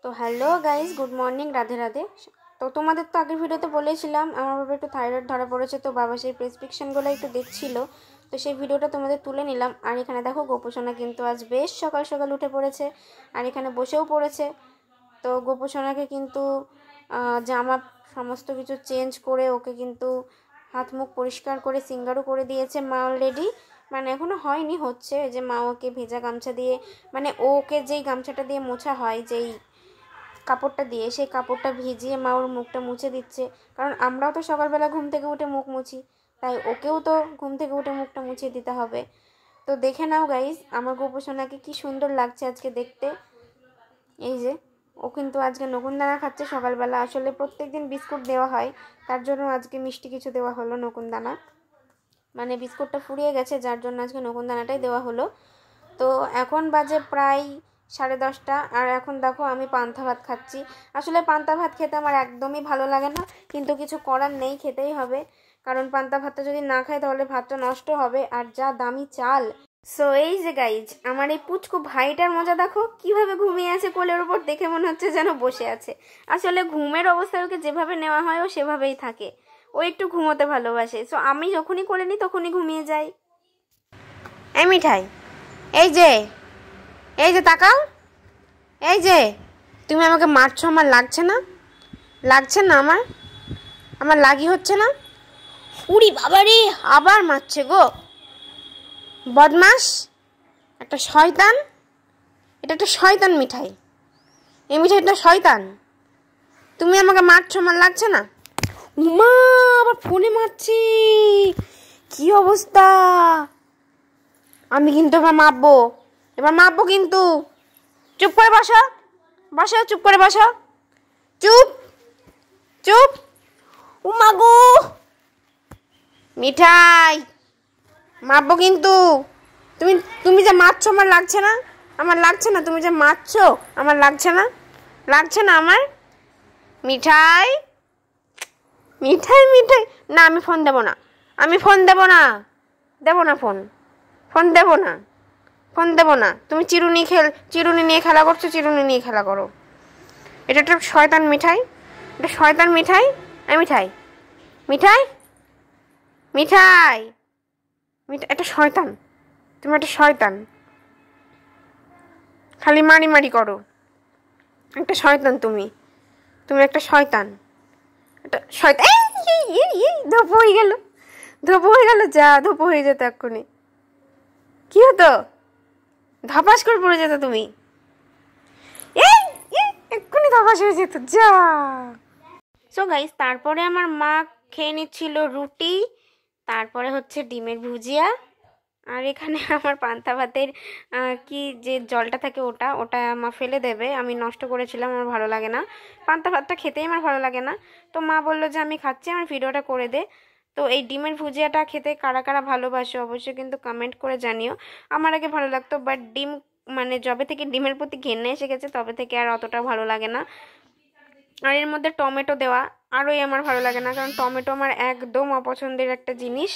তো hello guys, good morning, Radhe Radhe. তো তোমাদের তো আগের ভিডিওতে বলেছিলাম আমার বাবা একটু থাইরয়েড ধরা পড়েছে, তো বাবা সেই প্রেসক্রিপশনগুলো একটু দেখছিল, তো সেই ভিডিওটা তোমাদের তুলে নিলাম। আর এখানে দেখো গোপুসোনা কিন্তু আজ বেশ সকাল সকাল উঠে পড়েছে আর এখানে বসেও পড়েছে। তো গোপুসোনাকে কিন্তু জামা সমস্ত কিছু চেঞ্জ করে ওকে কিন্তু হাত মুখ পরিষ্কার করে সিঙ্গারও করে দিয়েছে মা অলরেডি, মানে এখনও হয়নি, হচ্ছে যে মা ওকে ভেজা গামছা দিয়ে, মানে ওকে যেই গামছাটা দিয়ে মোছা হয়, যেই কাপড়টা দিয়ে, সেই কাপড়টা ভিজিয়ে মা ওর মুখটা মুছে দিচ্ছে। কারণ আমরাও তো সকালবেলা ঘুম থেকে উঠে মুখ মুছি, তাই ওকেও তো ঘুম থেকে উঠে মুখটা মুছিয়ে দিতে হবে। তো দেখে নাও গাইস আমার গোপুসোনাকে কি সুন্দর লাগছে আজকে দেখতে। এই যে ও কিন্তু আজকে নকুনদানা খাচ্ছে সকালবেলা, আসলে প্রত্যেকদিন বিস্কুট দেওয়া হয়, তার জন্য আজকে মিষ্টি কিছু দেওয়া হলো নকুনদানা, মানে বিস্কুটটা ফুরিয়ে গেছে যার জন্য আজকে নকুনদানাটাই দেওয়া হলো। তো এখন বাজে প্রায় 10:30, আর এখন দেখো আমি পান্তা ভাত খাচ্ছি। আসলে পান্তা ভাত খেতে আমার একদমই ভালো লাগে না, কিন্তু কিছু করার নেই, খেতেই হবে, কারণ পান্তা ভাতটা যদি না খাই তাহলে ভাতটা নষ্ট হবে, আর যা দামি চাল। সো এই যে গাইজ আমার এই পুচকু ভাইটার মজা দেখো কিভাবে ঘুমিয়ে আছে কোলের উপর, দেখে মনে হচ্ছে যেন বসে আছে। আসলে ঘুমের অবস্থায় ওকে যেভাবে নেওয়া হয় ও সেভাবেই থাকে, ও একটু ঘুমোতে ভালোবাসে। সো আমি যখনই কোলে নিই তখনই ঘুমিয়ে যাই। এই মিঠাই, এই যে এই যে তাকাও, এই যে তুমি আমাকে মারছো, আমার লাগছে না, লাগছে না, আমার আমার লাগি হচ্ছে না। উড়ি বাবারে, আবার মারছে গো, বদমাস একটা শয়তান। এটা একটা শয়তান মিঠাই, এই মিঠাইটা শয়তান। তুমি আমাকে মারছো, আমার লাগছে না। উমা, আবার ফোনে মারছি, কি অবস্থা। আমি কিন্তু এবার মাপবো, এবার মাপবো কিন্তু। চুপ করে বসো, বসো, চুপ করে বসো, চুপ চুপ। উমাগো মিঠাই, মাপবো কিন্তু। তুমি তুমি যে মারছো আমার লাগছে না, আমার লাগছে না, তুমি যে মারছো আমার লাগছে না, লাগছে না আমার। মিঠাই মিঠাই মিঠাই, না আমি ফোন দেবো না, আমি ফোন দেবো না, দেবো না ফোন, ফোন দেবো না, ফোন দেবো না। তুমি চিরুনি নিয়ে খেলা করছো, চিরুনি নিয়ে খেলা করো। এটা একটা শয়তান মিঠাই, এটা শয়তান মিঠাই। মিঠাই মিঠাই মিঠাই মিঠাই, একটা শয়তান, তুমি একটা শয়তান, খালি মারি মারি করো, একটা শয়তান তুমি, তুমি একটা শয়তান, একটা শয়তান। ধোপ হয়ে গেল, ধোপ হয়ে গেল, যা ধোপ হয়ে যেত এক্ষুনি, কি হতো, ধপাস করে পড়ে যেত তুমি, এক্ষুনি ধপাস হয়ে যেত, যা। সো গাইস তারপরে আমার মা খেয়ে নিচ্ছিল রুটি, তারপরে হচ্ছে ডিমের ভুজিয়া, আর এখানে আমার পান্তা ভাতের কি যে জলটা থাকে ওটা ওটা মা ফেলে দেবে, আমি নষ্ট করেছিলাম, আমার ভালো লাগে না, পান্তা ভাতটা খেতেই আমার ভালো লাগে না। তো মা বললো যে আমি খাচ্ছি, আমার ভিডিওটা করে দে। তো এই ডিমের ভুজিয়াটা খেতে কারা কারা ভালোবাসো অবশ্যই কিন্তু কমেন্ট করে জানিও। আমার আগে ভালো লাগতো, বাট ডিম, মানে যবে থেকে ডিমের প্রতি ঘেন্না এসে গেছে তবে থেকে আর অতটা ভালো লাগে না। আর এর মধ্যে টমেটো দেওয়া আরোই আমার ভালো লাগে না, কারণ টমেটো আমার একদম অপছন্দের একটা জিনিস।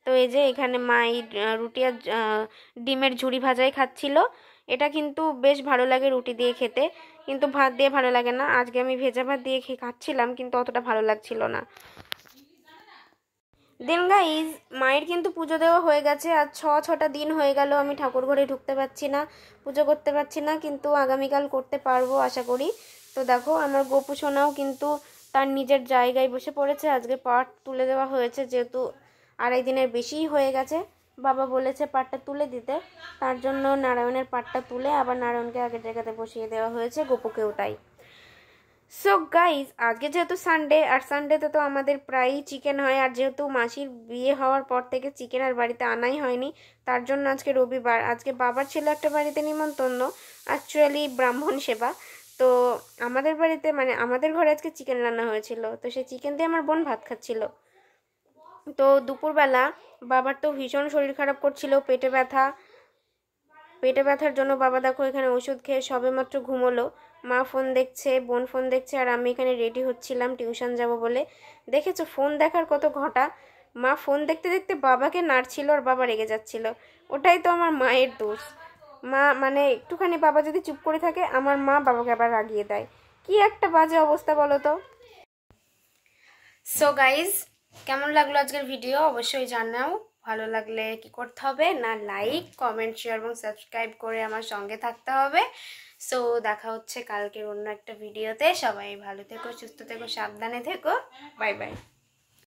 তো এই যে এখানে মা এই রুটি আর ডিমের ঝুড়ি ভাজাই খাচ্ছিল, এটা কিন্তু বেশ ভালো লাগে রুটি দিয়ে খেতে, কিন্তু ভাত দিয়ে ভালো লাগে না। আজকে আমি ভেজা ভাত দিয়ে খাচ্ছিলাম, কিন্তু অতটা ভালো লাগছিল না। দেন গাইজ মায়ের কিন্তু পুজো দেওয়া হয়ে গেছে, আর 6টা দিন হয়ে গেল আমি ঠাকুর ঘরে ঢুকতে পারছি না, পুজো করতে পারছি না, কিন্তু আগামীকাল করতে পারবো আশা করি। তো দেখো আমার গোপু সোনাও কিন্তু তার নিজের জায়গায় বসে পড়েছে, আজকে পাট তুলে দেওয়া হয়েছে, যেহেতু 2.5 দিনের বেশিই হয়ে গেছে, বাবা বলেছে পাটটা তুলে দিতে, তার জন্য নারায়ণের পাটটা তুলে আবার নারায়ণকে আগের জায়গাতে বসিয়ে দেওয়া হয়েছে, গোপুকেও তাই। সো গাইজ আজকে যেহেতু সানডে, আর সানডেতে তো আমাদের প্রায়ই চিকেন হয়, আর যেহেতু মাসির বিয়ে হওয়ার পর থেকে চিকেন আর বাড়িতে আনাই হয়নি, তার জন্য আজকে রবিবার, আজকে বাবার ছিল একটা বাড়িতে নিমন্ত্রণ, অ্যাকচুয়ালি ব্রাহ্মণ সেবা। তো আমাদের বাড়িতে, মানে আমাদের ঘরে আজকে চিকেন রান্না হয়েছিল, তো সেই চিকেন দিয়ে আমার বোন ভাত খাচ্ছিল। তো দুপুরবেলা বাবার তো ভীষণ শরীর খারাপ করছিল, পেটে ব্যথার জন্য বাবা দেখো এখানে ওষুধ খেয়ে সবেমাত্র ঘুমোলো। মা ফোন দেখছে, বোন ফোন দেখছে, আর আমি এখানে রেডি হচ্ছিলাম টিউশন যাব বলে। দেখেছো ফোন দেখার কত ঘটা, মা ফোন দেখতে দেখতে বাবাকে নাড়ছিল আর বাবা রেগে যাচ্ছিল, ওটাই তো আমার মায়ের দোষ। মা মানে একটুখানি বাবা যদি চুপ করে থাকে আমার মা বাবাকে আবার রাগিয়ে দেয়। কি একটা বাজে অবস্থা বলো তো। সো গাইজ, কেমন লাগলো আজকের ভিডিও অবশ্যই জানাও। ভালো লাগলে কি করতে হবে না, লাইক কমেন্ট শেয়ার এবং সাবস্ক্রাইব করে আমার সঙ্গে থাকতে হবে। সো দেখা হচ্ছে কালকের অন্য একটা ভিডিওতে। সবাই ভালো থেকো, সুস্থ থেকো, সাবধানে থেকো। Bye bye.